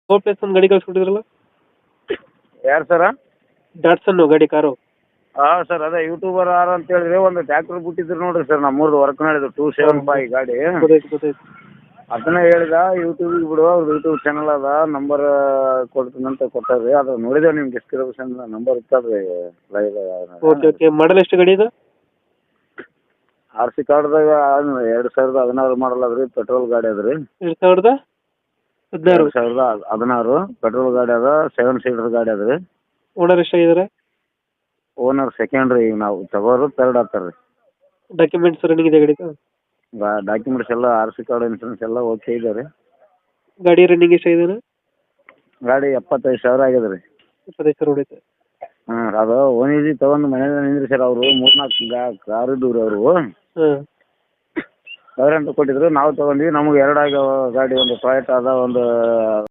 Toll place ಒಂದು ಗಾಡಿ ಕಳ್ಸ್ಕೊಟ್ಟಿದ್ರಲ್ಲ, ಯಾರು ಸರ? ಡಾಟ್ಸನ್ನು ಗಾಡಿ ಕಾರು. ಹಾಂ ಸರ್, ಅದೇ ಯೂಟ್ಯೂಬರ್ ಯಾರು ಅಂತ ಹೇಳಿದ್ರೆ ಒಂದು ಟ್ಯಾಕ್ಟ್ರ್ ಬಿಟ್ಟಿದ್ರು ನೋಡಿರಿ ಸರ್, ನಮ್ಮೂರ್ದು ಹೊರಕನಳ್ಳಿದು 275 ಗಾಡಿ. ಗೊತ್ತಾಯ್ತು. ಅದನ್ನ ಹೇಳಿದ ಯೂಟ್ಯೂಬಿಗೆ ಬಿಡು, ಅವ್ರದ್ದು ಯೂಟ್ಯೂಬ್ ಚಾನಲ್ ಅದ, ನಂಬರ್ ಕೊಡ್ತೀನಿ ಅಂತ ಕೊಟ್ಟಾರ್ರಿ. ಅದು ನೋಡಿದೇವೆ ನಿಮ್ಮ ಡಿಸ್ಕ್ರಿಪ್ಷನ್ ನಂಬರ್ ಇರ್ತದೆ ಲೈವ್. ಓಕೆ ಮಾಡಲ್ ಎಷ್ಟು ಗಾಡಿ ಇದು? ಆರ್ ಸಿ ಕಾರ್ಡ್ದಾಗ 2016 ಮಾಡಲ್ ಅದ ರೀ, ಪೆಟ್ರೋಲ್ ಗಾಡಿ ಅದ ರೀ. 2016 2016 ಪೆಟ್ರೋಲ್ ಗಾಡಿ ಅದ, 7 ಸೀಟರ್ ಗಾಡಿ ಅದ ರೀ. ಓನರ್ ಎಷ್ಟಾಗಿದ್ದಾರೆ? ಓನರ್ ಸೆಕೆಂಡ್ ರೀ, ಈಗ ನಾವು ತಗೋರು ತರ್ಡ್ ಆಗ್ತಾರೆ ರೀ. ಡಾಕ್ಯುಮೆಂಟ್ಸ್ ರನ್ನಿಂಗ್ ಇದೆ ಗಾಡಿದು? ಡಾಕ್ಯುಮೆಂಟ್ಸ್ ಎಲ್ಲ ಆರ್ ಸಿ ಕಾರ್ಡ್ ಇನ್ಸೂರೆನ್ಸ್ ಎಲ್ಲ ಓಕೆ ಇದೆ ರೀ. ಗಾಡಿ ರನ್ನಿಂಗ್ ಎಷ್ಟಾಗಿದೆ? ಗಾಡಿ 75,000 ಆಗಿದೆ ರೀ. 25,000 ಹೊಡೈತೆ. ಹಾಂ, ಅದು ಓನಿಜಿ ತೊಗೊಂಡು ಮನೇಲಿ ನಿಂದ್ರಿ ಸರ್, ಅವರು 3-4 ಕಾರ್ ಇದ್ದವು ರೀ ಅವರು. ಹಾಂ, ಅವ್ರಂತ ಕೊಟ್ಟಿದ್ರು, ನಾವು ತೊಗೊಂಡ್ವಿ. ನಮಗೆ 2 ಆಗ್ಯಾವ ಗಾಡಿ, ಒಂದು ಟೊಯೋಟಾ ಅದ, ಒಂದು